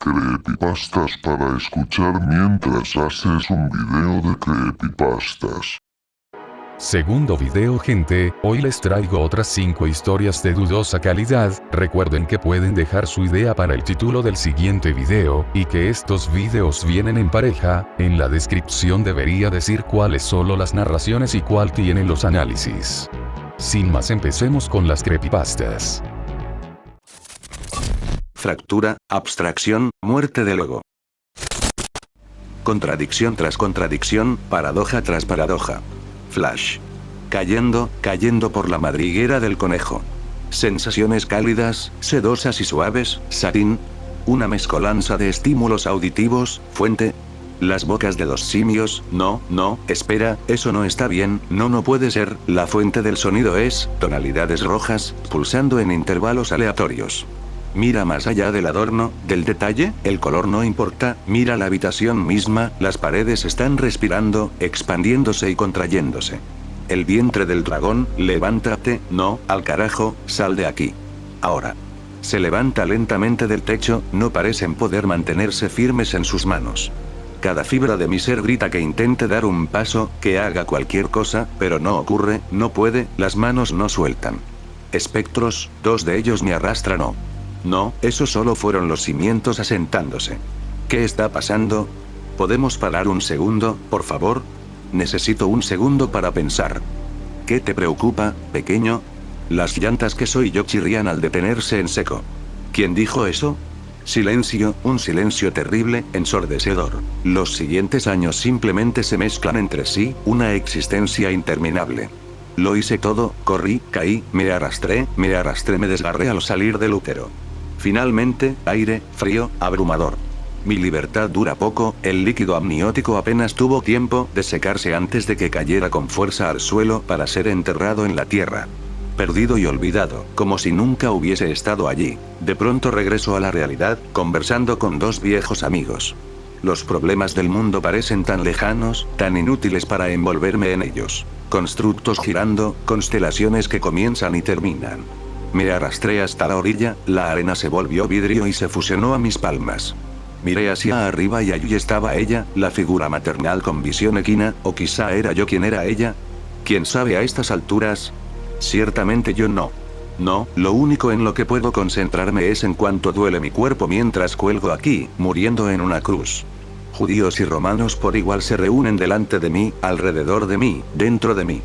Creepypastas para escuchar mientras haces un video de creepypastas. Segundo video, gente, hoy les traigo otras 5 historias de dudosa calidad. Recuerden que pueden dejar su idea para el título del siguiente video, y que estos videos vienen en pareja. En la descripción debería decir cuáles solo las narraciones y cuál tienen los análisis. Sin más, empecemos con las creepypastas. Fractura, abstracción, muerte del ego. Contradicción tras contradicción, paradoja tras paradoja. Flash. Cayendo por la madriguera del conejo. Sensaciones cálidas, sedosas y suaves, satín. Una mezcolanza de estímulos auditivos, fuente. Las bocas de 2 simios, no, espera, eso no está bien, no puede ser, la fuente del sonido es, tonalidades rojas, pulsando en intervalos aleatorios. Mira más allá del adorno, del detalle, el color no importa, mira la habitación misma, las paredes están respirando, expandiéndose y contrayéndose. El vientre del dragón, levántate, no, al carajo, sal de aquí. Ahora. Se levanta lentamente del techo, no parecen poder mantenerse firmes en sus manos. Cada fibra de mi ser grita que intente dar un paso, que haga cualquier cosa, pero no ocurre, no puede, las manos no sueltan. Espectros, 2 de ellos me arrastran. No, esos solo fueron los cimientos asentándose. ¿Qué está pasando? ¿Podemos parar un segundo, por favor? Necesito un segundo para pensar. ¿Qué te preocupa, pequeño? Las llantas que soy yo chirrían al detenerse en seco. ¿Quién dijo eso? Silencio, un silencio terrible, ensordecedor. Los siguientes años simplemente se mezclan entre sí, una existencia interminable. Lo hice todo, corrí, caí, me arrastré, me desgarré al salir del útero. Finalmente, aire, frío, abrumador. Mi libertad dura poco, el líquido amniótico apenas tuvo tiempo de secarse antes de que cayera con fuerza al suelo para ser enterrado en la tierra. Perdido y olvidado, como si nunca hubiese estado allí. De pronto regreso a la realidad, conversando con 2 viejos amigos. Los problemas del mundo parecen tan lejanos, tan inútiles para envolverme en ellos. Constructos girando, constelaciones que comienzan y terminan. Me arrastré hasta la orilla, la arena se volvió vidrio y se fusionó a mis palmas. Miré hacia arriba y allí estaba ella, la figura maternal con visión equina, o quizá era yo quien era ella. ¿Quién sabe a estas alturas? Ciertamente yo no. No, lo único en lo que puedo concentrarme es en cuánto duele mi cuerpo mientras cuelgo aquí, muriendo en una cruz. Judíos y romanos por igual se reúnen delante de mí, alrededor de mí, dentro de mí.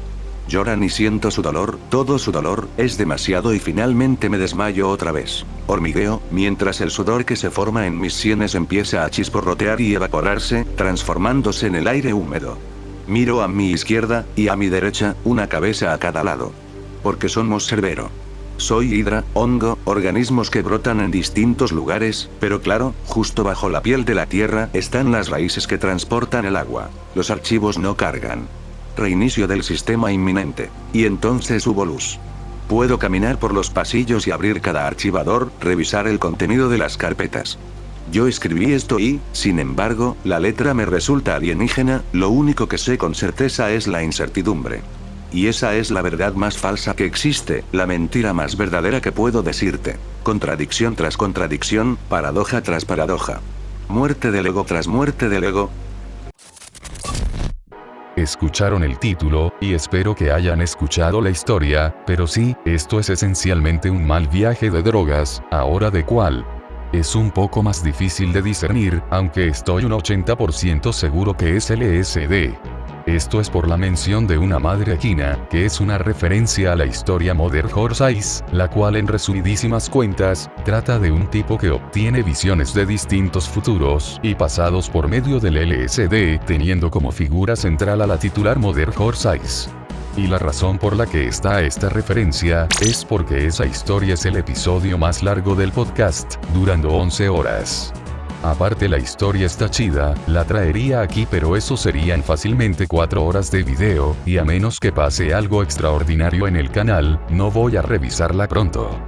Lloran y siento su dolor, todo su dolor, es demasiado y finalmente me desmayo otra vez. Hormigueo, mientras el sudor que se forma en mis sienes empieza a chisporrotear y evaporarse, transformándose en el aire húmedo. Miro a mi izquierda, y a mi derecha, una cabeza a cada lado. Porque somos Cerbero. Soy hidra, hongo, organismos que brotan en distintos lugares, pero claro, justo bajo la piel de la tierra están las raíces que transportan el agua. Los archivos no cargan. Reinicio del sistema inminente. Y entonces hubo luz. Puedo caminar por los pasillos y abrir cada archivador, revisar el contenido de las carpetas. Yo escribí esto y, sin embargo, la letra me resulta alienígena, lo único que sé con certeza es la incertidumbre. Y esa es la verdad más falsa que existe, la mentira más verdadera que puedo decirte. Contradicción tras contradicción, paradoja tras paradoja. Muerte del ego tras muerte del ego. Escucharon el título, y espero que hayan escuchado la historia, pero sí, esto es esencialmente un mal viaje de drogas. Ahora, ¿de cuál? Es un poco más difícil de discernir, aunque estoy un 80% seguro que es LSD. Esto es por la mención de una madre equina, que es una referencia a la historia Mother Horse, la cual en resumidísimas cuentas, trata de un tipo que obtiene visiones de distintos futuros y pasados por medio del LSD, teniendo como figura central a la titular Mother Horse. Y la razón por la que está esta referencia, es porque esa historia es el episodio más largo del podcast, durando 11 horas. Aparte, la historia está chida, la traería aquí, pero eso serían fácilmente 4 horas de video, y a menos que pase algo extraordinario en el canal, no voy a revisarla pronto.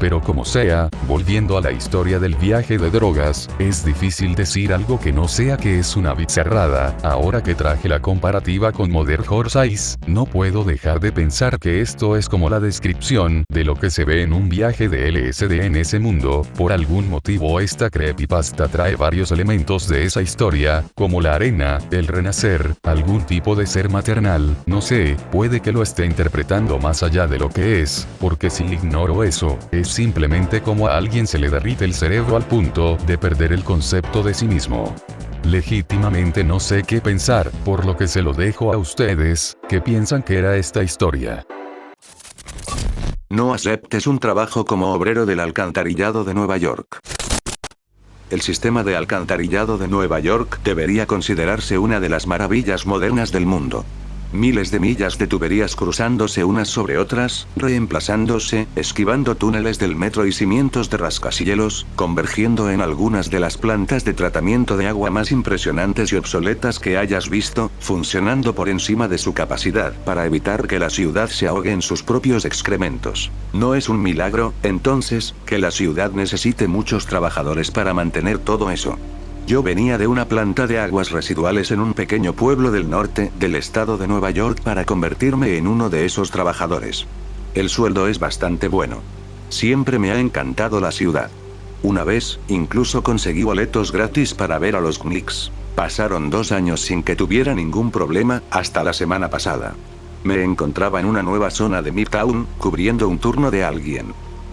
Pero como sea, volviendo a la historia del viaje de drogas, es difícil decir algo que no sea que es una bizarrada. Ahora que traje la comparativa con Modern Horizons, no puedo dejar de pensar que esto es como la descripción de lo que se ve en un viaje de LSD en ese mundo. Por algún motivo esta creepypasta trae varios elementos de esa historia, como la arena, el renacer, algún tipo de ser maternal, no sé, puede que lo esté interpretando más allá de lo que es, porque si ignoro eso, es simplemente como a alguien se le derrite el cerebro al punto de perder el concepto de sí mismo. Legítimamente no sé qué pensar, por lo que se lo dejo a ustedes, ¿qué piensan que era esta historia? No aceptes un trabajo como obrero del alcantarillado de Nueva York. El sistema de alcantarillado de Nueva York debería considerarse una de las maravillas modernas del mundo. Miles de millas de tuberías cruzándose unas sobre otras, reemplazándose, esquivando túneles del metro y cimientos de rascacielos, convergiendo en algunas de las plantas de tratamiento de agua más impresionantes y obsoletas que hayas visto, funcionando por encima de su capacidad para evitar que la ciudad se ahogue en sus propios excrementos. ¿No es un milagro, entonces, que la ciudad necesite muchos trabajadores para mantener todo eso? Yo venía de una planta de aguas residuales en un pequeño pueblo del norte del estado de Nueva York para convertirme en uno de esos trabajadores. El sueldo es bastante bueno. Siempre me ha encantado la ciudad. Una vez, incluso conseguí boletos gratis para ver a los Knicks. Pasaron 2 años sin que tuviera ningún problema, hasta la semana pasada. Me encontraba en una nueva zona de Midtown, cubriendo un turno de alguien.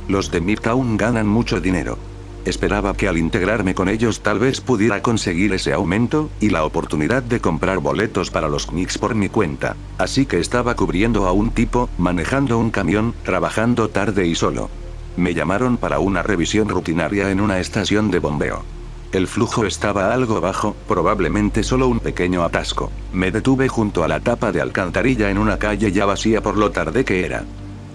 Los de Midtown ganan mucho dinero. Esperaba que al integrarme con ellos tal vez pudiera conseguir ese aumento, y la oportunidad de comprar boletos para los Knicks por mi cuenta. Así que estaba cubriendo a un tipo, manejando un camión, trabajando tarde y solo. Me llamaron para una revisión rutinaria en una estación de bombeo. El flujo estaba algo bajo, probablemente solo un pequeño atasco. Me detuve junto a la tapa de alcantarilla en una calle ya vacía por lo tarde que era.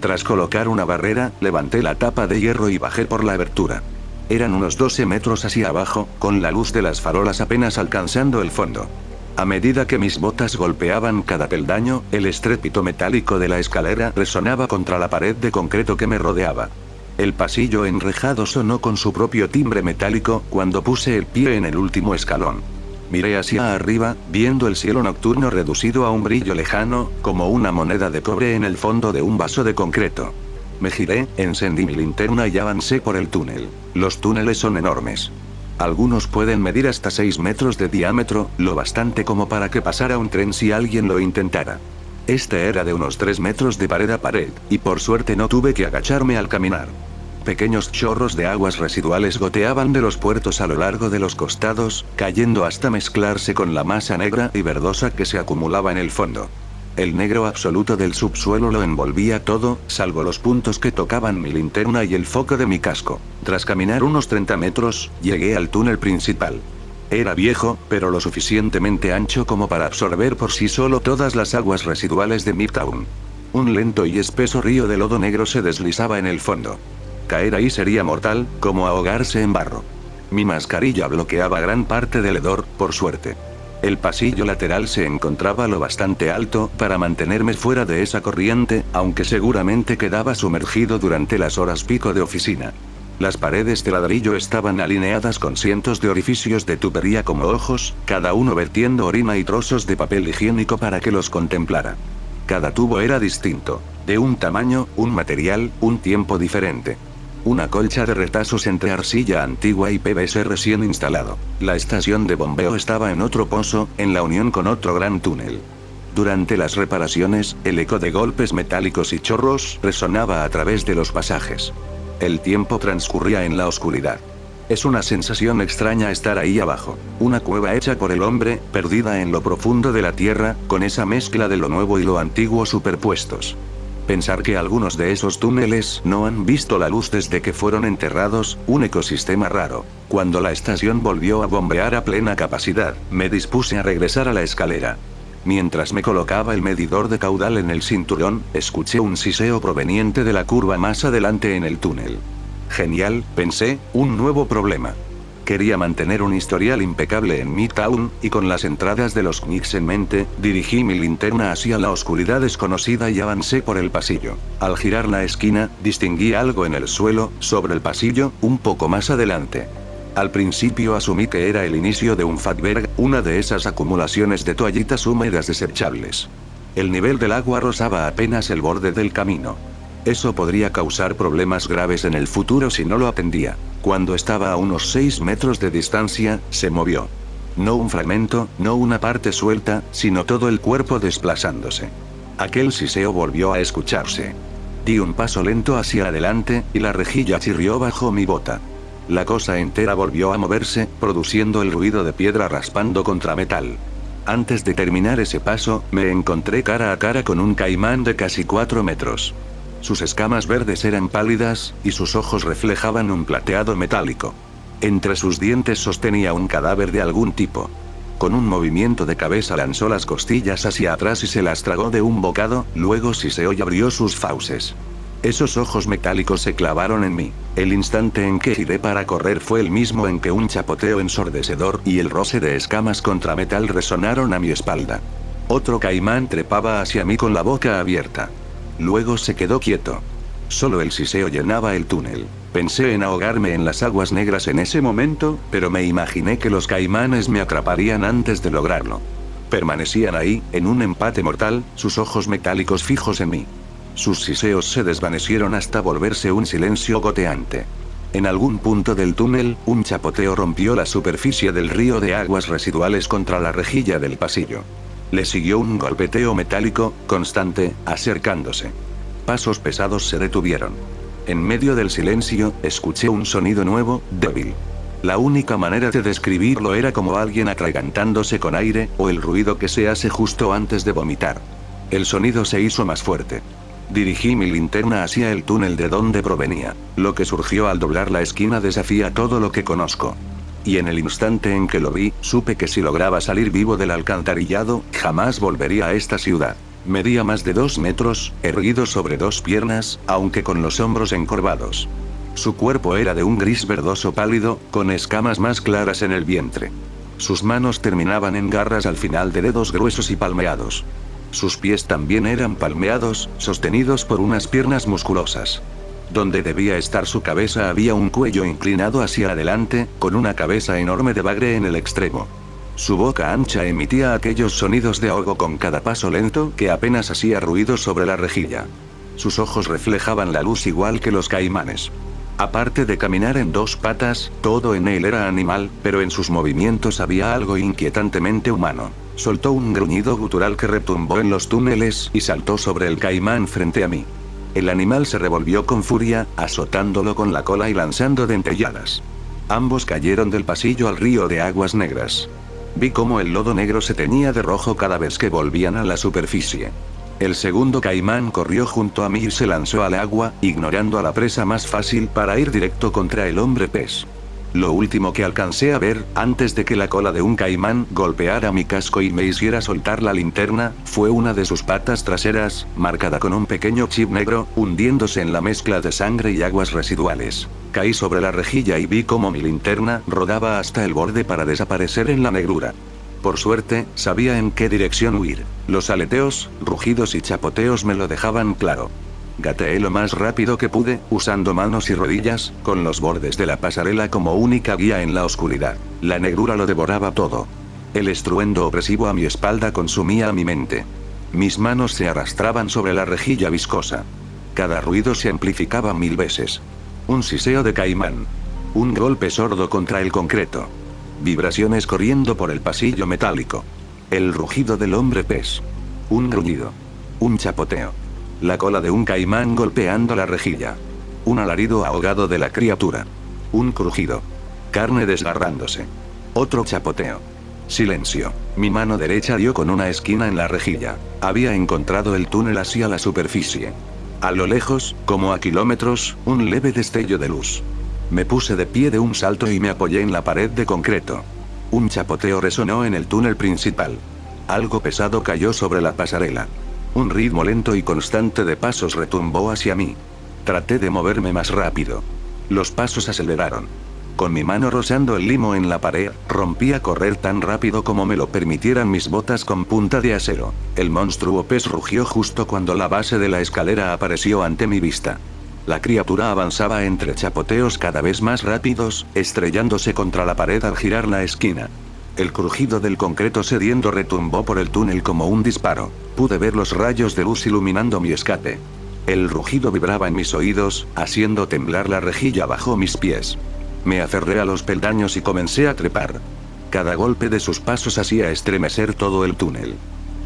Tras colocar una barrera, levanté la tapa de hierro y bajé por la abertura. Eran unos 12 metros hacia abajo, con la luz de las farolas apenas alcanzando el fondo. A medida que mis botas golpeaban cada peldaño, el estrépito metálico de la escalera resonaba contra la pared de concreto que me rodeaba. El pasillo enrejado sonó con su propio timbre metálico cuando puse el pie en el último escalón. Miré hacia arriba, viendo el cielo nocturno reducido a un brillo lejano, como una moneda de cobre en el fondo de un vaso de concreto. Me giré, encendí mi linterna y avancé por el túnel. Los túneles son enormes. Algunos pueden medir hasta 6 metros de diámetro, lo bastante como para que pasara un tren si alguien lo intentara. Este era de unos 3 metros de pared a pared, y por suerte no tuve que agacharme al caminar. Pequeños chorros de aguas residuales goteaban de los puertos a lo largo de los costados, cayendo hasta mezclarse con la masa negra y verdosa que se acumulaba en el fondo. El negro absoluto del subsuelo lo envolvía todo, salvo los puntos que tocaban mi linterna y el foco de mi casco. Tras caminar unos 30 metros, llegué al túnel principal. Era viejo, pero lo suficientemente ancho como para absorber por sí solo todas las aguas residuales de Midtown. Un lento y espeso río de lodo negro se deslizaba en el fondo. Caer ahí sería mortal, como ahogarse en barro. Mi mascarilla bloqueaba gran parte del hedor, por suerte. El pasillo lateral se encontraba lo bastante alto para mantenerme fuera de esa corriente, aunque seguramente quedaba sumergido durante las horas pico de oficina. Las paredes de ladrillo estaban alineadas con cientos de orificios de tubería como ojos, cada uno vertiendo orina y trozos de papel higiénico para que los contemplara. Cada tubo era distinto, de un tamaño, un material, un tiempo diferente. Una colcha de retazos entre arcilla antigua y PVC recién instalado. La estación de bombeo estaba en otro pozo, en la unión con otro gran túnel. Durante las reparaciones, el eco de golpes metálicos y chorros resonaba a través de los pasajes. El tiempo transcurría en la oscuridad. Es una sensación extraña estar ahí abajo. Una cueva hecha por el hombre, perdida en lo profundo de la tierra, con esa mezcla de lo nuevo y lo antiguo superpuestos. Pensar que algunos de esos túneles no han visto la luz desde que fueron enterrados, un ecosistema raro. Cuando la estación volvió a bombear a plena capacidad, me dispuse a regresar a la escalera. Mientras me colocaba el medidor de caudal en el cinturón, escuché un siseo proveniente de la curva más adelante en el túnel. Genial, pensé, un nuevo problema. Quería mantener un historial impecable en Midtown, y con las entradas de los Knicks en mente, dirigí mi linterna hacia la oscuridad desconocida y avancé por el pasillo. Al girar la esquina, distinguí algo en el suelo, sobre el pasillo, un poco más adelante. Al principio asumí que era el inicio de un fatberg, una de esas acumulaciones de toallitas húmedas desechables. El nivel del agua rozaba apenas el borde del camino. Eso podría causar problemas graves en el futuro si no lo atendía. Cuando estaba a unos 6 metros de distancia, se movió. No un fragmento, no una parte suelta, sino todo el cuerpo desplazándose. Aquel siseo volvió a escucharse. Di un paso lento hacia adelante, y la rejilla chirrió bajo mi bota. La cosa entera volvió a moverse, produciendo el ruido de piedra raspando contra metal. Antes de terminar ese paso, me encontré cara a cara con un caimán de casi 4 metros. Sus escamas verdes eran pálidas, y sus ojos reflejaban un plateado metálico. Entre sus dientes sostenía un cadáver de algún tipo. Con un movimiento de cabeza lanzó las costillas hacia atrás y se las tragó de un bocado, luego siseó y abrió sus fauces. Esos ojos metálicos se clavaron en mí. El instante en que giré para correr fue el mismo en que un chapoteo ensordecedor y el roce de escamas contra metal resonaron a mi espalda. Otro caimán trepaba hacia mí con la boca abierta. Luego se quedó quieto. Solo el siseo llenaba el túnel. Pensé en ahogarme en las aguas negras en ese momento, pero me imaginé que los caimanes me atraparían antes de lograrlo. Permanecían ahí, en un empate mortal, sus ojos metálicos fijos en mí. Sus siseos se desvanecieron hasta volverse un silencio goteante. En algún punto del túnel, un chapoteo rompió la superficie del río de aguas residuales contra la rejilla del pasillo. Le siguió un golpeteo metálico, constante, acercándose. Pasos pesados se detuvieron. En medio del silencio, escuché un sonido nuevo, débil. La única manera de describirlo era como alguien atragantándose con aire, o el ruido que se hace justo antes de vomitar. El sonido se hizo más fuerte. Dirigí mi linterna hacia el túnel de donde provenía. Lo que surgió al doblar la esquina desafía todo lo que conozco. Y en el instante en que lo vi, supe que si lograba salir vivo del alcantarillado, jamás volvería a esta ciudad. Medía más de 2 metros, erguido sobre 2 piernas, aunque con los hombros encorvados. Su cuerpo era de un gris verdoso pálido, con escamas más claras en el vientre. Sus manos terminaban en garras al final de dedos gruesos y palmeados. Sus pies también eran palmeados, sostenidos por unas piernas musculosas. Donde debía estar su cabeza había un cuello inclinado hacia adelante, con una cabeza enorme de bagre en el extremo. Su boca ancha emitía aquellos sonidos de ahogo con cada paso lento que apenas hacía ruido sobre la rejilla. Sus ojos reflejaban la luz igual que los caimanes. Aparte de caminar en 2 patas, todo en él era animal, pero en sus movimientos había algo inquietantemente humano. Soltó un gruñido gutural que retumbó en los túneles y saltó sobre el caimán frente a mí. El animal se revolvió con furia, azotándolo con la cola y lanzando dentelladas. Ambos cayeron del pasillo al río de aguas negras. Vi cómo el lodo negro se teñía de rojo cada vez que volvían a la superficie. El segundo caimán corrió junto a mí y se lanzó al agua, ignorando a la presa más fácil para ir directo contra el hombre pez. Lo último que alcancé a ver, antes de que la cola de un caimán golpeara mi casco y me hiciera soltar la linterna, fue una de sus patas traseras, marcada con un pequeño chip negro, hundiéndose en la mezcla de sangre y aguas residuales. Caí sobre la rejilla y vi cómo mi linterna rodaba hasta el borde para desaparecer en la negrura. Por suerte, sabía en qué dirección huir. Los aleteos, rugidos y chapoteos me lo dejaban claro. Gateé lo más rápido que pude, usando manos y rodillas, con los bordes de la pasarela como única guía en la oscuridad. La negrura lo devoraba todo. El estruendo opresivo a mi espalda consumía a mi mente. Mis manos se arrastraban sobre la rejilla viscosa. Cada ruido se amplificaba 1000 veces. Un siseo de caimán. Un golpe sordo contra el concreto. Vibraciones corriendo por el pasillo metálico. El rugido del hombre pez. Un gruñido. Un chapoteo. La cola de un caimán golpeando la rejilla. Un alarido ahogado de la criatura. Un crujido. Carne desgarrándose. Otro chapoteo. Silencio. Mi mano derecha dio con una esquina en la rejilla. Había encontrado el túnel hacia la superficie. A lo lejos, como a kilómetros, un leve destello de luz. Me puse de pie de un salto y me apoyé en la pared de concreto. Un chapoteo resonó en el túnel principal. Algo pesado cayó sobre la pasarela. Un ritmo lento y constante de pasos retumbó hacia mí. Traté de moverme más rápido. Los pasos aceleraron. Con mi mano rozando el limo en la pared, rompí a correr tan rápido como me lo permitieran mis botas con punta de acero. El monstruo pez rugió justo cuando la base de la escalera apareció ante mi vista. La criatura avanzaba entre chapoteos cada vez más rápidos, estrellándose contra la pared al girar la esquina. El crujido del concreto sediento retumbó por el túnel como un disparo. Pude ver los rayos de luz iluminando mi escape. El rugido vibraba en mis oídos, haciendo temblar la rejilla bajo mis pies. Me aferré a los peldaños y comencé a trepar. Cada golpe de sus pasos hacía estremecer todo el túnel.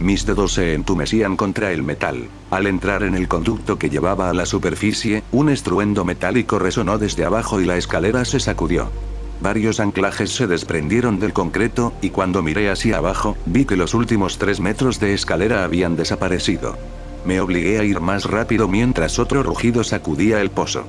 Mis dedos se entumecían contra el metal. Al entrar en el conducto que llevaba a la superficie, un estruendo metálico resonó desde abajo y la escalera se sacudió. Varios anclajes se desprendieron del concreto, y cuando miré hacia abajo, vi que los últimos 3 metros de escalera habían desaparecido. Me obligué a ir más rápido mientras otro rugido sacudía el pozo.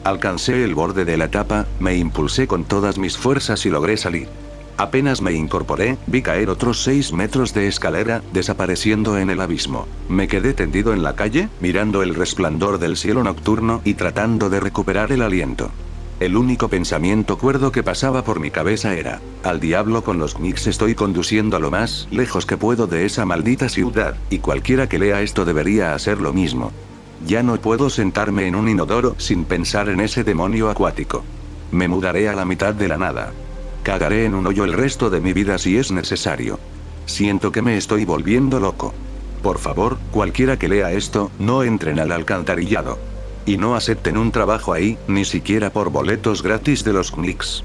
Alcancé el borde de la tapa, me impulsé con todas mis fuerzas y logré salir. Apenas me incorporé, vi caer otros 6 metros de escalera, desapareciendo en el abismo. Me quedé tendido en la calle, mirando el resplandor del cielo nocturno y tratando de recuperar el aliento. El único pensamiento cuerdo que pasaba por mi cabeza era: al diablo con los Knicks, estoy conduciendo a lo más lejos que puedo de esa maldita ciudad, y cualquiera que lea esto debería hacer lo mismo. Ya no puedo sentarme en un inodoro sin pensar en ese demonio acuático. Me mudaré a la mitad de la nada. Cagaré en un hoyo el resto de mi vida si es necesario. Siento que me estoy volviendo loco. Por favor, cualquiera que lea esto, no entren al alcantarillado. Y no acepten un trabajo ahí, ni siquiera por boletos gratis de los Knicks.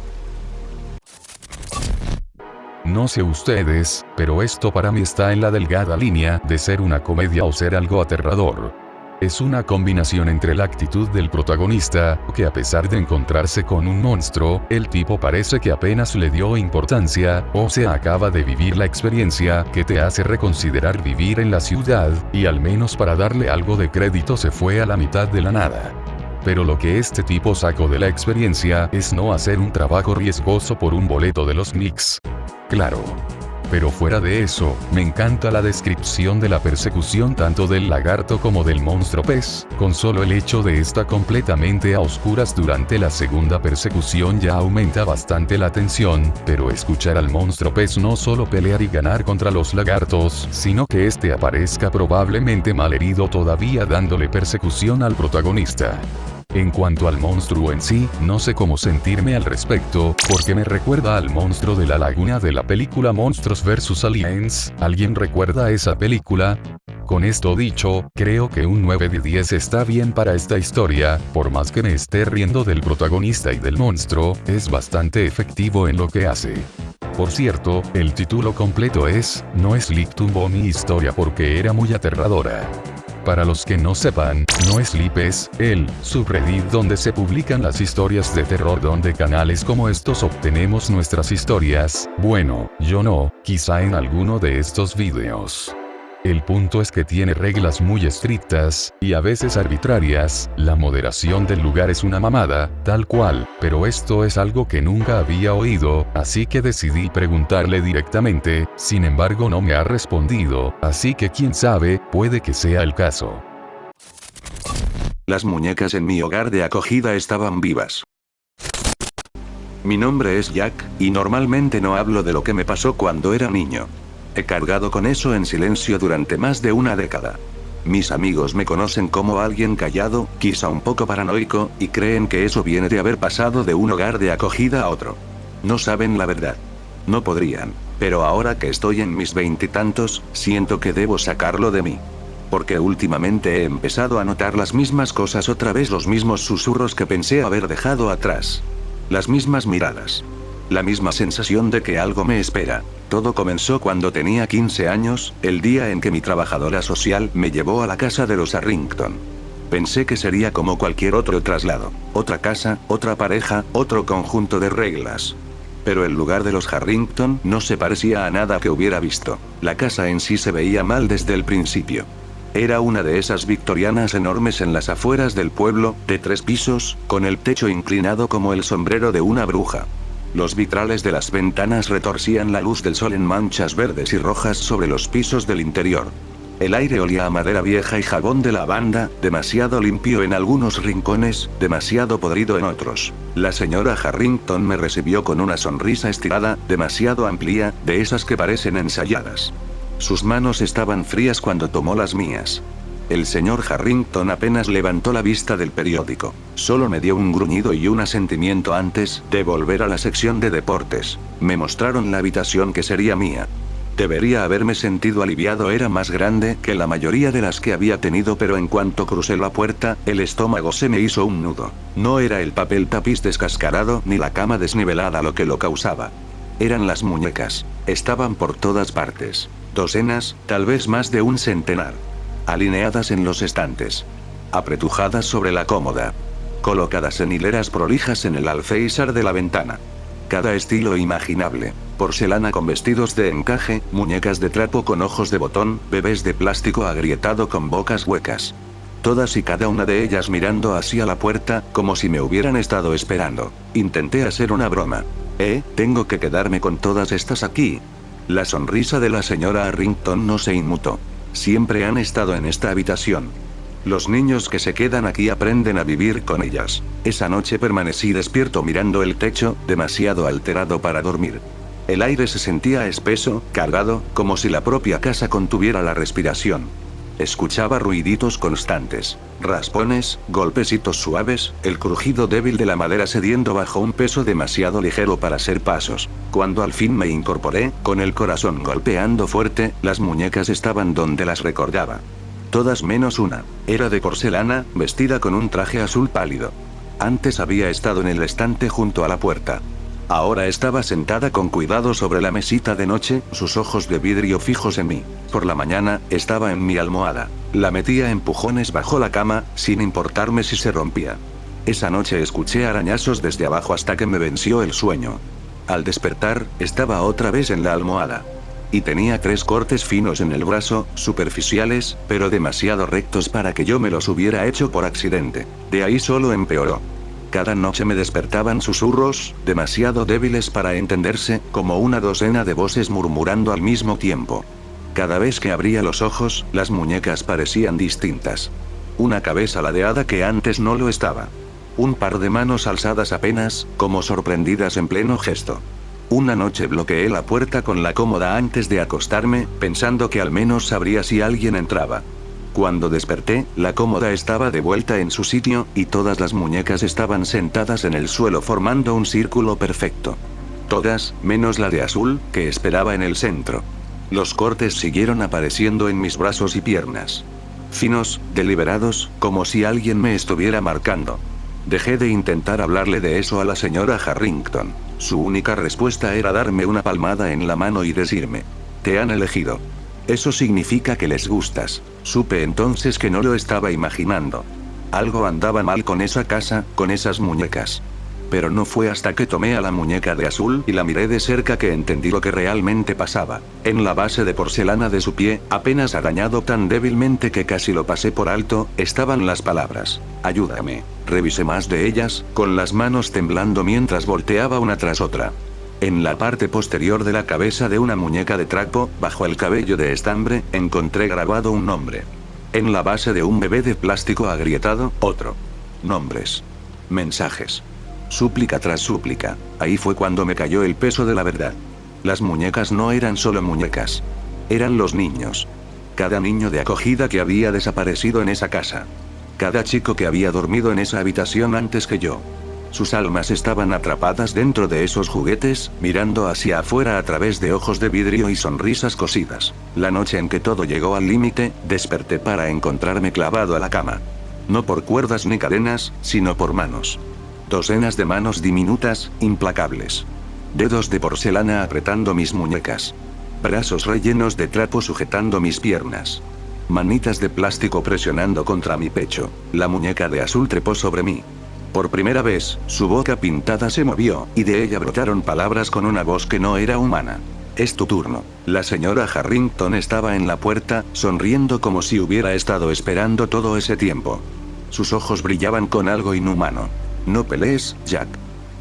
No sé ustedes, pero esto para mí está en la delgada línea de ser una comedia o ser algo aterrador. Es una combinación entre la actitud del protagonista, que a pesar de encontrarse con un monstruo, el tipo parece que apenas le dio importancia, o se acaba de vivir la experiencia que te hace reconsiderar vivir en la ciudad, y al menos para darle algo de crédito se fue a la mitad de la nada. Pero lo que este tipo sacó de la experiencia es no hacer un trabajo riesgoso por un boleto de los Knicks. Claro. Pero fuera de eso, me encanta la descripción de la persecución tanto del lagarto como del monstruo pez. Con solo el hecho de estar completamente a oscuras durante la segunda persecución ya aumenta bastante la tensión, pero escuchar al monstruo pez no solo pelear y ganar contra los lagartos, sino que este aparezca probablemente malherido todavía dándole persecución al protagonista. En cuanto al monstruo en sí, no sé cómo sentirme al respecto, porque me recuerda al monstruo de la laguna de la película Monstruos vs. Aliens. ¿Alguien recuerda esa película? Con esto dicho, creo que un 9 de 10 está bien para esta historia, por más que me esté riendo del protagonista y del monstruo, es bastante efectivo en lo que hace. Por cierto, el título completo es No Sleep tumbó mi historia porque era muy aterradora. Para los que no sepan, No Sleep es el subreddit donde se publican las historias de terror, donde canales como estos obtenemos nuestras historias. Bueno, yo no, quizá en alguno de estos videos. El punto es que tiene reglas muy estrictas, y a veces arbitrarias. La moderación del lugar es una mamada, tal cual, pero esto es algo que nunca había oído, así que decidí preguntarle directamente. Sin embargo no me ha respondido, así que quién sabe, puede que sea el caso. Las muñecas en mi hogar de acogida estaban vivas. Mi nombre es Jack, y normalmente no hablo de lo que me pasó cuando era niño. He cargado con eso en silencio durante más de una década. Mis amigos me conocen como alguien callado, quizá un poco paranoico, y creen que eso viene de haber pasado de un hogar de acogida a otro. No saben la verdad. No podrían. Pero ahora que estoy en mis 20 y tantos, siento que debo sacarlo de mí. Porque últimamente he empezado a notar las mismas cosas otra vez, los mismos susurros que pensé haber dejado atrás. Las mismas miradas. La misma sensación de que algo me espera. Todo comenzó cuando tenía 15 años, el día en que mi trabajadora social me llevó a la casa de los Harrington. Pensé que sería como cualquier otro traslado. Otra casa, otra pareja, otro conjunto de reglas. Pero el lugar de los Harrington no se parecía a nada que hubiera visto. La casa en sí se veía mal desde el principio. Era una de esas victorianas enormes en las afueras del pueblo, de 3 pisos, con el techo inclinado como el sombrero de una bruja. Los vitrales de las ventanas retorcían la luz del sol en manchas verdes y rojas sobre los pisos del interior. El aire olía a madera vieja y jabón de lavanda, demasiado limpio en algunos rincones, demasiado podrido en otros. La señora Harrington me recibió con una sonrisa estirada, demasiado amplia, de esas que parecen ensayadas. Sus manos estaban frías cuando tomó las mías. El señor Harrington apenas levantó la vista del periódico. Solo me dio un gruñido y un asentimiento antes de volver a la sección de deportes. Me mostraron la habitación que sería mía. Debería haberme sentido aliviado, era más grande que la mayoría de las que había tenido, pero en cuanto crucé la puerta, el estómago se me hizo un nudo. No era el papel tapiz descascarado ni la cama desnivelada lo que lo causaba. Eran las muñecas. Estaban por todas partes. Docenas, tal vez más de un centenar. Alineadas en los estantes. Apretujadas sobre la cómoda. Colocadas en hileras prolijas en el alféizar de la ventana. Cada estilo imaginable. Porcelana con vestidos de encaje, muñecas de trapo con ojos de botón, bebés de plástico agrietado con bocas huecas. Todas y cada una de ellas mirando hacia la puerta, como si me hubieran estado esperando. Intenté hacer una broma. Tengo que quedarme con todas estas aquí. La sonrisa de la señora Harrington no se inmutó. Siempre han estado en esta habitación. Los niños que se quedan aquí aprenden a vivir con ellas. Esa noche permanecí despierto mirando el techo, demasiado alterado para dormir. El aire se sentía espeso, cargado, como si la propia casa contuviera la respiración. Escuchaba ruiditos constantes, raspones, golpecitos suaves, el crujido débil de la madera cediendo bajo un peso demasiado ligero para ser pasos. Cuando al fin me incorporé, con el corazón golpeando fuerte, las muñecas estaban donde las recordaba. Todas menos una. Era de porcelana, vestida con un traje azul pálido. Antes había estado en el estante junto a la puerta. Ahora estaba sentada con cuidado sobre la mesita de noche, sus ojos de vidrio fijos en mí. Por la mañana, estaba en mi almohada. La metía a empujones bajo la cama, sin importarme si se rompía. Esa noche escuché arañazos desde abajo hasta que me venció el sueño. Al despertar, estaba otra vez en la almohada. Y tenía 3 cortes finos en el brazo, superficiales, pero demasiado rectos para que yo me los hubiera hecho por accidente. De ahí solo empeoró. Cada noche me despertaban susurros, demasiado débiles para entenderse, como una docena de voces murmurando al mismo tiempo. Cada vez que abría los ojos, las muñecas parecían distintas. Una cabeza ladeada que antes no lo estaba. Un par de manos alzadas apenas, como sorprendidas en pleno gesto. Una noche bloqueé la puerta con la cómoda antes de acostarme, pensando que al menos sabría si alguien entraba. Cuando desperté, la cómoda estaba de vuelta en su sitio, y todas las muñecas estaban sentadas en el suelo formando un círculo perfecto. Todas, menos la de azul, que esperaba en el centro. Los cortes siguieron apareciendo en mis brazos y piernas. Finos, deliberados, como si alguien me estuviera marcando. Dejé de intentar hablarle de eso a la señora Harrington. Su única respuesta era darme una palmada en la mano y decirme: «Te han elegido. Eso significa que les gustas». Supe entonces que no lo estaba imaginando. Algo andaba mal con esa casa, con esas muñecas. Pero no fue hasta que tomé a la muñeca de azul y la miré de cerca que entendí lo que realmente pasaba. En la base de porcelana de su pie, apenas arañado tan débilmente que casi lo pasé por alto, estaban las palabras: «Ayúdame». Revisé más de ellas, con las manos temblando mientras volteaba una tras otra. En la parte posterior de la cabeza de una muñeca de trapo, bajo el cabello de estambre, encontré grabado un nombre. En la base de un bebé de plástico agrietado, otro. Nombres. Mensajes. Súplica tras súplica. Ahí fue cuando me cayó el peso de la verdad. Las muñecas no eran solo muñecas. Eran los niños. Cada niño de acogida que había desaparecido en esa casa. Cada chico que había dormido en esa habitación antes que yo. Sus almas estaban atrapadas dentro de esos juguetes, mirando hacia afuera a través de ojos de vidrio y sonrisas cosidas. La noche en que todo llegó al límite, desperté para encontrarme clavado a la cama. No por cuerdas ni cadenas, sino por manos. Docenas de manos diminutas, implacables. Dedos de porcelana apretando mis muñecas. Brazos rellenos de trapo sujetando mis piernas. Manitas de plástico presionando contra mi pecho. La muñeca de azul trepó sobre mí. Por primera vez, su boca pintada se movió, y de ella brotaron palabras con una voz que no era humana. «Es tu turno». La señora Harrington estaba en la puerta, sonriendo como si hubiera estado esperando todo ese tiempo. Sus ojos brillaban con algo inhumano. «No pelees, Jack.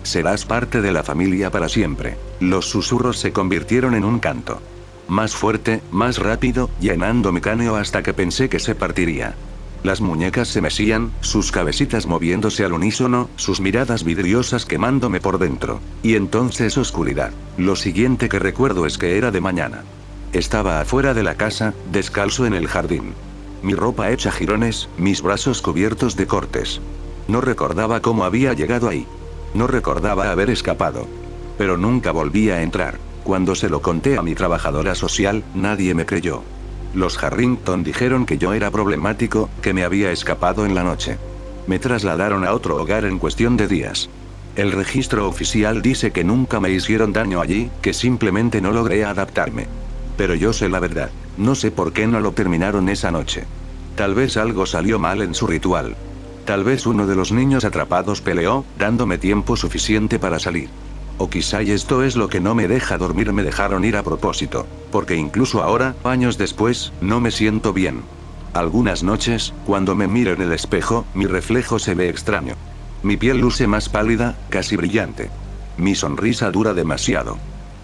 Serás parte de la familia para siempre». Los susurros se convirtieron en un canto. más fuerte, más rápido, llenando mi cráneo hasta que pensé que se partiría. Las muñecas se mecían, sus cabecitas moviéndose al unísono, sus miradas vidriosas quemándome por dentro. Y entonces oscuridad. Lo siguiente que recuerdo es que era de mañana. Estaba afuera de la casa, descalzo en el jardín. Mi ropa hecha jirones, mis brazos cubiertos de cortes. No recordaba cómo había llegado ahí. No recordaba haber escapado. Pero nunca volví a entrar. Cuando se lo conté a mi trabajadora social, nadie me creyó. Los Harrington dijeron que yo era problemático, que me había escapado en la noche. Me trasladaron a otro hogar en cuestión de días. El registro oficial dice que nunca me hicieron daño allí, que simplemente no logré adaptarme. Pero yo sé la verdad. No sé por qué no lo terminaron esa noche. Tal vez algo salió mal en su ritual. Tal vez uno de los niños atrapados peleó, dándome tiempo suficiente para salir. O quizá y esto es lo que no me deja dormir, me dejaron ir a propósito. Porque incluso ahora, años después, no me siento bien. Algunas noches, cuando me miro en el espejo, mi reflejo se ve extraño. Mi piel luce más pálida, casi brillante. Mi sonrisa dura demasiado.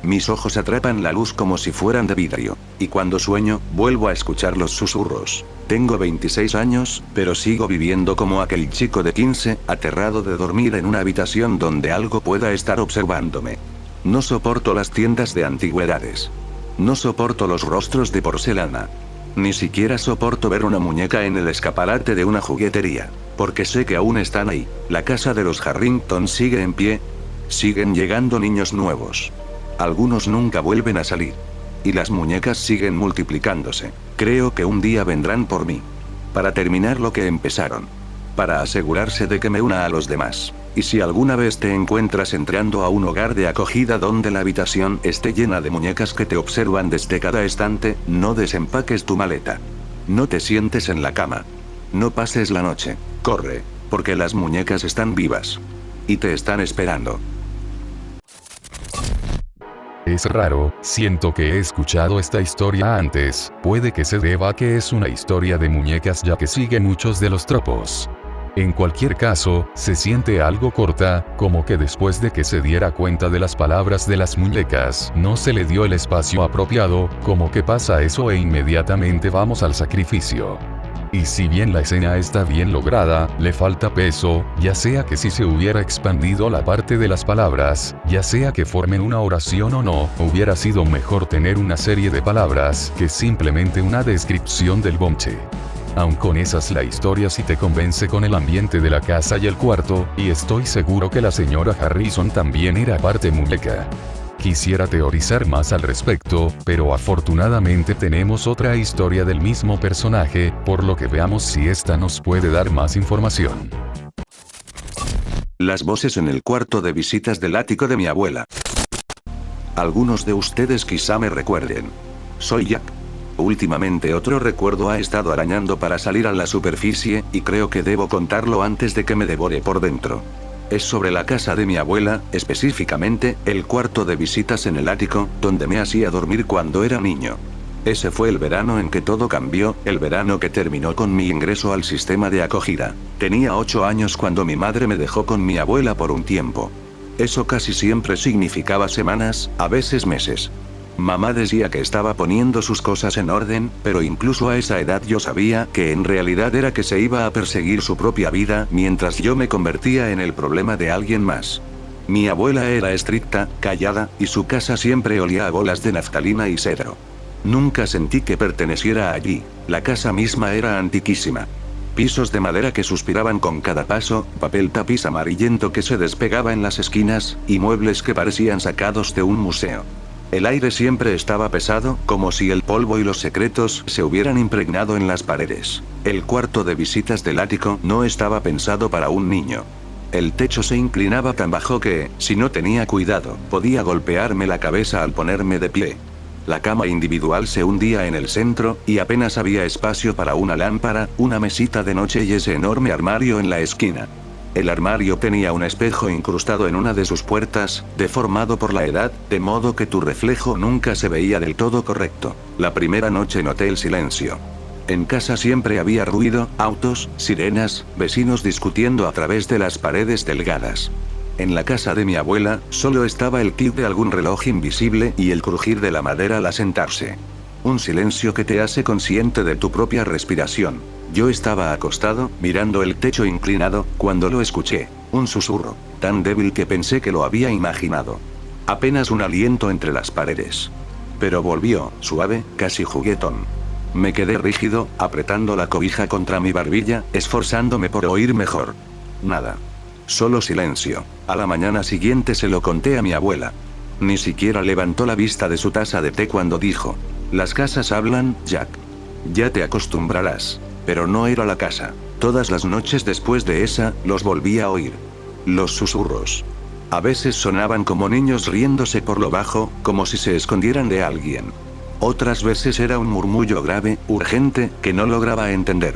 Mis ojos atrapan la luz como si fueran de vidrio. Y cuando sueño, vuelvo a escuchar los susurros. Tengo 26 años, pero sigo viviendo como aquel chico de 15, aterrado de dormir en una habitación donde algo pueda estar observándome. No soporto las tiendas de antigüedades. No soporto los rostros de porcelana. Ni siquiera soporto ver una muñeca en el escaparate de una juguetería. Porque sé que aún están ahí. La casa de los Harrington sigue en pie. Siguen llegando niños nuevos. Algunos nunca vuelven a salir. Y las muñecas siguen multiplicándose. Creo que un día vendrán por mí. Para terminar lo que empezaron. Para asegurarse de que me una a los demás. Y si alguna vez te encuentras entrando a un hogar de acogida donde la habitación esté llena de muñecas que te observan desde cada estante, no desempaques tu maleta. No te sientes en la cama. No pases la noche. Corre, porque las muñecas están vivas. Y te están esperando. Es raro, siento que he escuchado esta historia antes, puede que se deba a que es una historia de muñecas ya que sigue muchos de los tropos. En cualquier caso, se siente algo corta, como que después de que se diera cuenta de las palabras de las muñecas, no se le dio el espacio apropiado, como que pasa eso e inmediatamente vamos al sacrificio. Y si bien la escena está bien lograda, le falta peso, ya sea que si se hubiera expandido la parte de las palabras, ya sea que formen una oración o no, hubiera sido mejor tener una serie de palabras que simplemente una descripción del bonche. Aun con esas la historia sí te convence con el ambiente de la casa y el cuarto, y estoy seguro que la señora Harrison también era parte muñeca. Quisiera teorizar más al respecto, pero afortunadamente tenemos otra historia del mismo personaje, por lo que veamos si esta nos puede dar más información. Las voces en el cuarto de visitas del ático de mi abuela. Algunos de ustedes quizá me recuerden. Soy Jack. Últimamente otro recuerdo ha estado arañando para salir a la superficie, y creo que debo contarlo antes de que me devore por dentro. Es sobre la casa de mi abuela, específicamente, el cuarto de visitas en el ático, donde me hacía dormir cuando era niño. Ese fue el verano en que todo cambió, el verano que terminó con mi ingreso al sistema de acogida. Tenía 8 años cuando mi madre me dejó con mi abuela por un tiempo. Eso casi siempre significaba semanas, a veces meses. Mamá decía que estaba poniendo sus cosas en orden, pero incluso a esa edad yo sabía que en realidad era que se iba a perseguir su propia vida, mientras yo me convertía en el problema de alguien más. Mi abuela era estricta, callada, y su casa siempre olía a bolas de naftalina y cedro. Nunca sentí que perteneciera allí, la casa misma era antiquísima. Pisos de madera que suspiraban con cada paso, papel tapiz amarillento que se despegaba en las esquinas, y muebles que parecían sacados de un museo. El aire siempre estaba pesado, como si el polvo y los secretos se hubieran impregnado en las paredes. El cuarto de visitas del ático no estaba pensado para un niño. El techo se inclinaba tan bajo que, si no tenía cuidado, podía golpearme la cabeza al ponerme de pie. La cama individual se hundía en el centro, y apenas había espacio para una lámpara, una mesita de noche y ese enorme armario en la esquina. El armario tenía un espejo incrustado en una de sus puertas, deformado por la edad, de modo que tu reflejo nunca se veía del todo correcto. La primera noche noté el silencio. En casa siempre había ruido, autos, sirenas, vecinos discutiendo a través de las paredes delgadas. En la casa de mi abuela, solo estaba el tic de algún reloj invisible y el crujir de la madera al asentarse. Un silencio que te hace consciente de tu propia respiración. Yo estaba acostado, mirando el techo inclinado, cuando lo escuché. Un susurro, tan débil que pensé que lo había imaginado. Apenas un aliento entre las paredes. Pero volvió, suave, casi juguetón. Me quedé rígido, apretando la cobija contra mi barbilla, esforzándome por oír mejor. Nada. Solo silencio. A la mañana siguiente se lo conté a mi abuela. Ni siquiera levantó la vista de su taza de té cuando dijo: las casas hablan, Jack. Ya te acostumbrarás. Pero no era la casa. Todas las noches después de esa, los volví a oír. Los susurros. A veces sonaban como niños riéndose por lo bajo, como si se escondieran de alguien. Otras veces era un murmullo grave, urgente, que no lograba entender.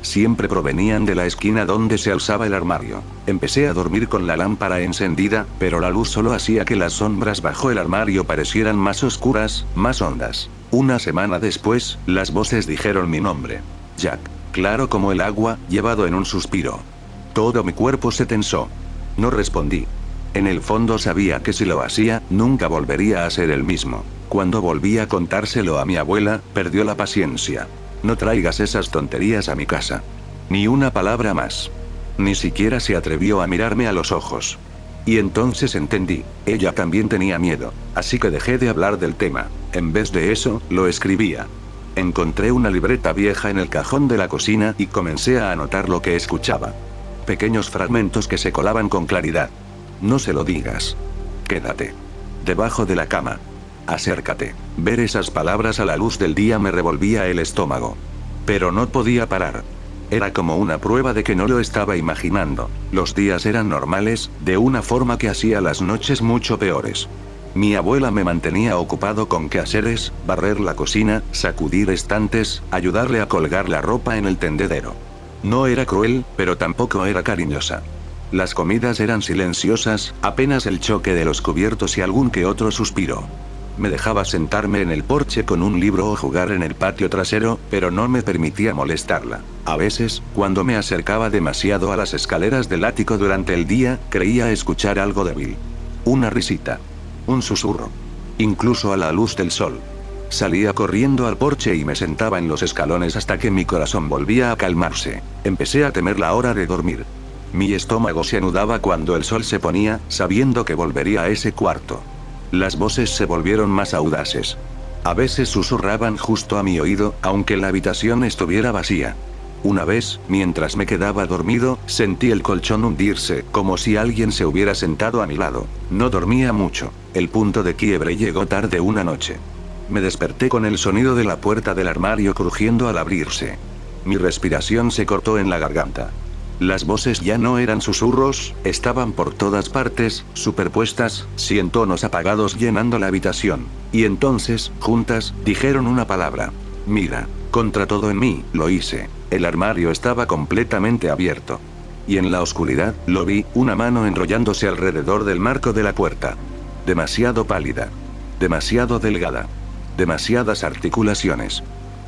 Siempre provenían de la esquina donde se alzaba el armario. Empecé a dormir con la lámpara encendida, pero la luz solo hacía que las sombras bajo el armario parecieran más oscuras, más hondas. Una semana después, las voces dijeron mi nombre. Jack. Claro como el agua, llevado en un suspiro. Todo mi cuerpo se tensó. No respondí. En el fondo sabía que si lo hacía, nunca volvería a ser el mismo. Cuando volví a contárselo a mi abuela, perdió la paciencia. No traigas esas tonterías a mi casa. Ni una palabra más. Ni siquiera se atrevió a mirarme a los ojos. Y entonces entendí, ella también tenía miedo, así que dejé de hablar del tema. En vez de eso, lo escribía. Encontré una libreta vieja en el cajón de la cocina y comencé a anotar lo que escuchaba. Pequeños fragmentos que se colaban con claridad. No se lo digas. Quédate. Debajo de la cama. Acércate. Ver esas palabras a la luz del día me revolvía el estómago. Pero no podía parar. Era como una prueba de que no lo estaba imaginando. Los días eran normales, de una forma que hacía las noches mucho peores. Mi abuela me mantenía ocupado con quehaceres, barrer la cocina, sacudir estantes, ayudarle a colgar la ropa en el tendedero. No era cruel, pero tampoco era cariñosa. Las comidas eran silenciosas, apenas el choque de los cubiertos y algún que otro suspiro. Me dejaba sentarme en el porche con un libro o jugar en el patio trasero, pero no me permitía molestarla. A veces, cuando me acercaba demasiado a las escaleras del ático durante el día, creía escuchar algo débil. Una risita. Un susurro. Incluso a la luz del sol. Salía corriendo al porche y me sentaba en los escalones hasta que mi corazón volvía a calmarse. Empecé a temer la hora de dormir. Mi estómago se anudaba cuando el sol se ponía, sabiendo que volvería a ese cuarto. Las voces se volvieron más audaces. A veces susurraban justo a mi oído, aunque la habitación estuviera vacía. Una vez, mientras me quedaba dormido, sentí el colchón hundirse, como si alguien se hubiera sentado a mi lado. No dormía mucho. El punto de quiebre llegó tarde una noche. Me desperté con el sonido de la puerta del armario crujiendo al abrirse. Mi respiración se cortó en la garganta. Las voces ya no eran susurros, estaban por todas partes, superpuestas, sin tonos apagados llenando la habitación. Y entonces, juntas, dijeron una palabra. Mira. Contra todo en mí, lo hice. El armario estaba completamente abierto. Y en la oscuridad, lo vi, una mano enrollándose alrededor del marco de la puerta. Demasiado pálida. Demasiado delgada. Demasiadas articulaciones.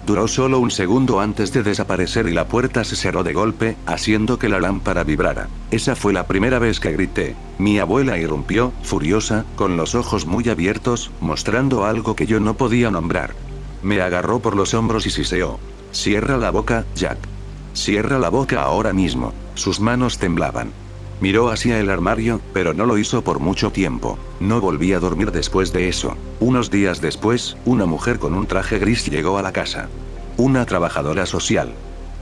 Duró solo un segundo antes de desaparecer y la puerta se cerró de golpe, haciendo que la lámpara vibrara. Esa fue la primera vez que grité. Mi abuela irrumpió, furiosa, con los ojos muy abiertos, mostrando algo que yo no podía nombrar. Me agarró por los hombros y siseó. Cierra la boca, Jack. Cierra la boca ahora mismo. Sus manos temblaban. Miró hacia el armario, pero no lo hizo por mucho tiempo. No volví a dormir después de eso. Unos días después, una mujer con un traje gris llegó a la casa. Una trabajadora social.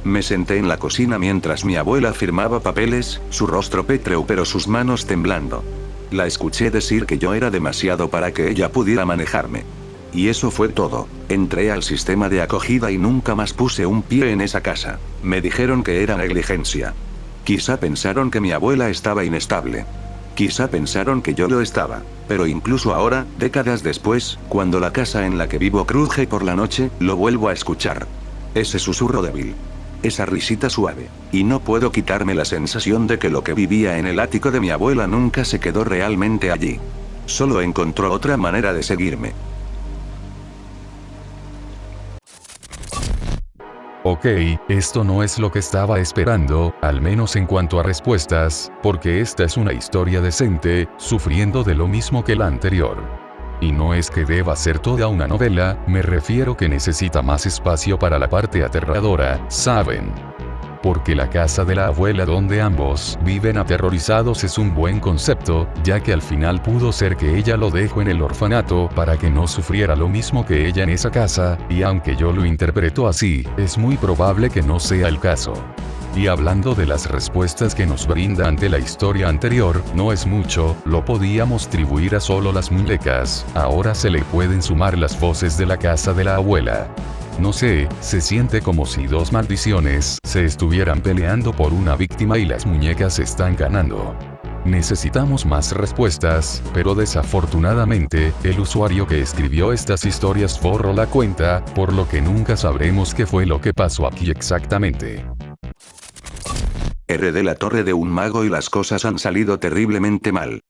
Me senté en la cocina mientras mi abuela firmaba papeles, su rostro pétreo pero sus manos temblando. La escuché decir que yo era demasiado para que ella pudiera manejarme. Y eso fue todo. Entré al sistema de acogida y nunca más puse un pie en esa casa. Me dijeron que era negligencia. Quizá pensaron que mi abuela estaba inestable. Quizá pensaron que yo lo estaba. Pero incluso ahora, décadas después, cuando la casa en la que vivo cruje por la noche, lo vuelvo a escuchar. Ese susurro débil. Esa risita suave. Y no puedo quitarme la sensación de que lo que vivía en el ático de mi abuela nunca se quedó realmente allí. Solo encontró otra manera de seguirme. Ok, esto no es lo que estaba esperando, al menos en cuanto a respuestas, porque esta es una historia decente, sufriendo de lo mismo que la anterior. Y no es que deba ser toda una novela, me refiero que necesita más espacio para la parte aterradora, ¿saben? Porque la casa de la abuela donde ambos viven aterrorizados es un buen concepto, ya que al final pudo ser que ella lo dejó en el orfanato para que no sufriera lo mismo que ella en esa casa, y aunque yo lo interpreto así, es muy probable que no sea el caso. Y hablando de las respuestas que nos brinda ante la historia anterior, no es mucho, lo podíamos atribuir a solo las muñecas, ahora se le pueden sumar las voces de la casa de la abuela. No sé, se siente como si dos maldiciones se estuvieran peleando por una víctima y las muñecas están ganando. Necesitamos más respuestas, pero desafortunadamente, el usuario que escribió estas historias borró la cuenta, por lo que nunca sabremos qué fue lo que pasó aquí exactamente. Heredé la torre de un mago y las cosas han salido terriblemente mal.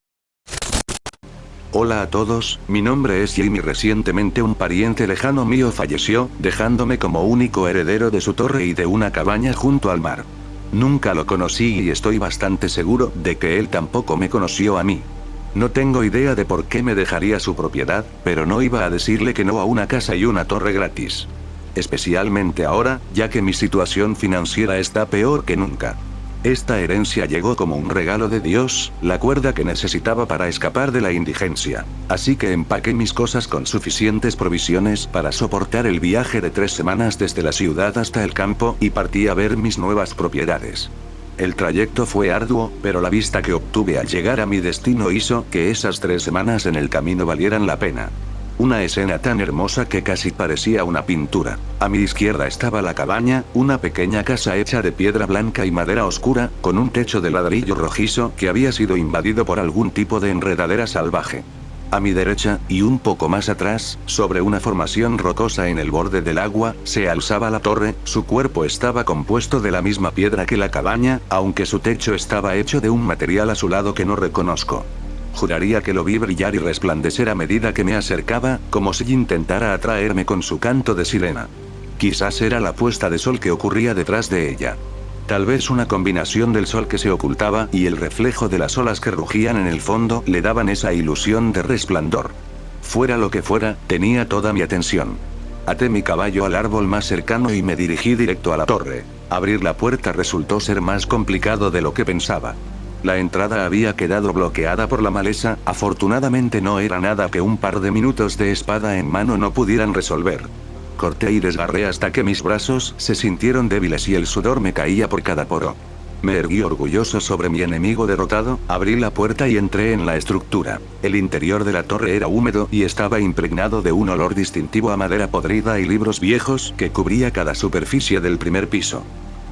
Hola a todos, mi nombre es Jimmy. Recientemente un pariente lejano mío falleció, dejándome como único heredero de su torre y de una cabaña junto al mar. Nunca lo conocí y estoy bastante seguro de que él tampoco me conoció a mí. No tengo idea de por qué me dejaría su propiedad, pero no iba a decirle que no a una casa y una torre gratis. Especialmente ahora, ya que mi situación financiera está peor que nunca. Esta herencia llegó como un regalo de Dios, la cuerda que necesitaba para escapar de la indigencia. Así que empaqué mis cosas con suficientes provisiones para soportar el viaje de 3 semanas desde la ciudad hasta el campo y partí a ver mis nuevas propiedades. El trayecto fue arduo, pero la vista que obtuve al llegar a mi destino hizo que esas 3 semanas en el camino valieran la pena. Una escena tan hermosa que casi parecía una pintura. A mi izquierda estaba la cabaña, una pequeña casa hecha de piedra blanca y madera oscura, con un techo de ladrillo rojizo que había sido invadido por algún tipo de enredadera salvaje. A mi derecha, y un poco más atrás, sobre una formación rocosa en el borde del agua, se alzaba la torre. Su cuerpo estaba compuesto de la misma piedra que la cabaña, aunque su techo estaba hecho de un material azulado que no reconozco. Juraría que lo vi brillar y resplandecer a medida que me acercaba, como si intentara atraerme con su canto de sirena. Quizás era la puesta de sol que ocurría detrás de ella. Tal vez una combinación del sol que se ocultaba y el reflejo de las olas que rugían en el fondo le daban esa ilusión de resplandor. Fuera lo que fuera, tenía toda mi atención. Até mi caballo al árbol más cercano y me dirigí directo a la torre. Abrir la puerta resultó ser más complicado de lo que pensaba. La entrada había quedado bloqueada por la maleza, afortunadamente no era nada que un par de minutos de espada en mano no pudieran resolver. Corté y desgarré hasta que mis brazos se sintieron débiles y el sudor me caía por cada poro. Me erguí orgulloso sobre mi enemigo derrotado, abrí la puerta y entré en la estructura. El interior de la torre era húmedo y estaba impregnado de un olor distintivo a madera podrida y libros viejos que cubría cada superficie del primer piso.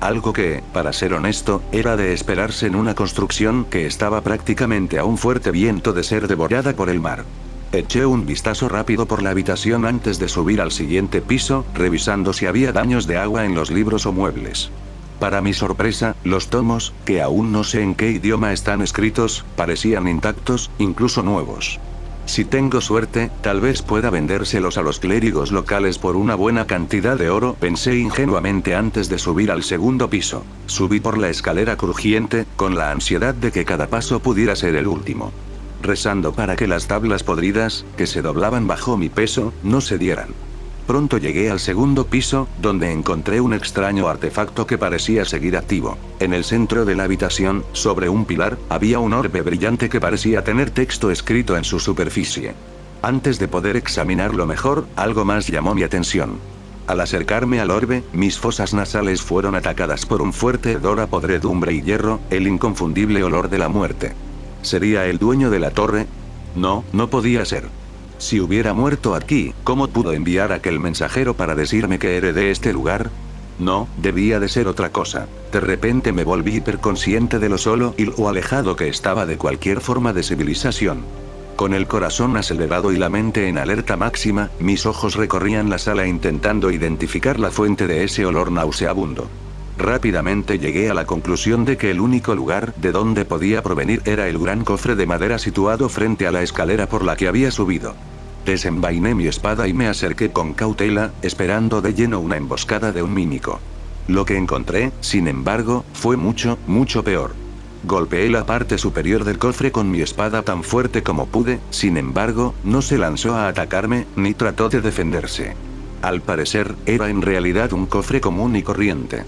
Algo que, para ser honesto, era de esperarse en una construcción que estaba prácticamente a un fuerte viento de ser devorada por el mar. Eché un vistazo rápido por la habitación antes de subir al siguiente piso, revisando si había daños de agua en los libros o muebles. Para mi sorpresa, los tomos, que aún no sé en qué idioma están escritos, parecían intactos, incluso nuevos. Si tengo suerte, tal vez pueda vendérselos a los clérigos locales por una buena cantidad de oro, pensé ingenuamente antes de subir al segundo piso. Subí por la escalera crujiente, con la ansiedad de que cada paso pudiera ser el último. Rezando para que las tablas podridas, que se doblaban bajo mi peso, no cedieran. Pronto llegué al segundo piso, donde encontré un extraño artefacto que parecía seguir activo. En el centro de la habitación, sobre un pilar, había un orbe brillante que parecía tener texto escrito en su superficie. Antes de poder examinarlo mejor, algo más llamó mi atención. Al acercarme al orbe, mis fosas nasales fueron atacadas por un fuerte hedor a podredumbre y hierro, el inconfundible olor de la muerte. ¿Sería el dueño de la torre? No, no podía ser. Si hubiera muerto aquí, ¿cómo pudo enviar aquel mensajero para decirme que heredé este lugar? No, debía de ser otra cosa. De repente me volví hiperconsciente de lo solo y lo alejado que estaba de cualquier forma de civilización. Con el corazón acelerado y la mente en alerta máxima, mis ojos recorrían la sala intentando identificar la fuente de ese olor nauseabundo. Rápidamente llegué a la conclusión de que el único lugar de donde podía provenir era el gran cofre de madera situado frente a la escalera por la que había subido. Desenvainé mi espada y me acerqué con cautela, esperando de lleno una emboscada de un mímico. Lo que encontré, sin embargo, fue mucho, mucho peor. Golpeé la parte superior del cofre con mi espada tan fuerte como pude, sin embargo, no se lanzó a atacarme, ni trató de defenderse. Al parecer, era en realidad un cofre común y corriente.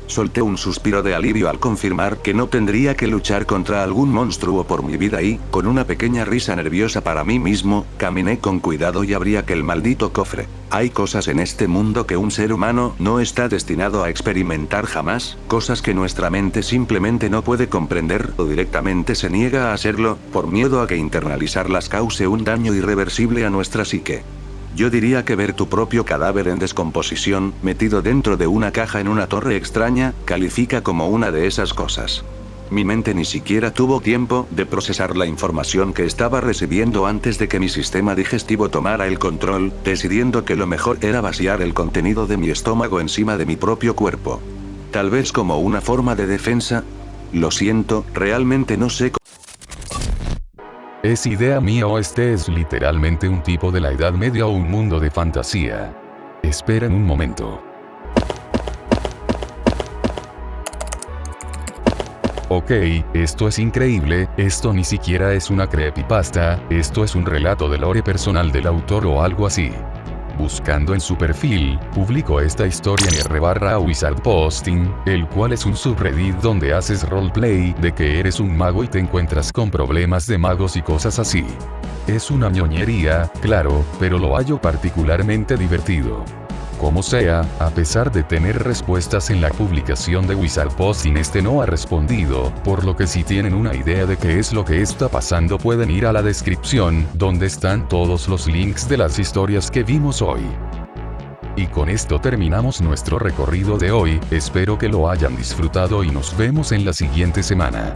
Solté un suspiro de alivio al confirmar que no tendría que luchar contra algún monstruo por mi vida y, con una pequeña risa nerviosa para mí mismo, caminé con cuidado y abrí aquel maldito cofre. Hay cosas en este mundo que un ser humano no está destinado a experimentar jamás, cosas que nuestra mente simplemente no puede comprender o directamente se niega a hacerlo, por miedo a que internalizarlas cause un daño irreversible a nuestra psique. Yo diría que ver tu propio cadáver en descomposición, metido dentro de una caja en una torre extraña, califica como una de esas cosas. Mi mente ni siquiera tuvo tiempo de procesar la información que estaba recibiendo antes de que mi sistema digestivo tomara el control, decidiendo que lo mejor era vaciar el contenido de mi estómago encima de mi propio cuerpo. Tal vez como una forma de defensa. Lo siento, realmente no sé. ¿Es idea mía o este es literalmente un tipo de la Edad Media o un mundo de fantasía? Esperen un momento. Ok, esto es increíble, esto ni siquiera es una creepypasta, esto es un relato de lore personal del autor o algo así. Buscando en su perfil, publicó esta historia en r/wizardposting, el cual es un subreddit donde haces roleplay de que eres un mago y te encuentras con problemas de magos y cosas así. Es una ñoñería, claro, pero lo hallo particularmente divertido. Como sea, a pesar de tener respuestas en la publicación de Wizardposting, este no ha respondido, por lo que si tienen una idea de qué es lo que está pasando pueden ir a la descripción, donde están todos los links de las historias que vimos hoy. Y con esto terminamos nuestro recorrido de hoy, espero que lo hayan disfrutado y nos vemos en la siguiente semana.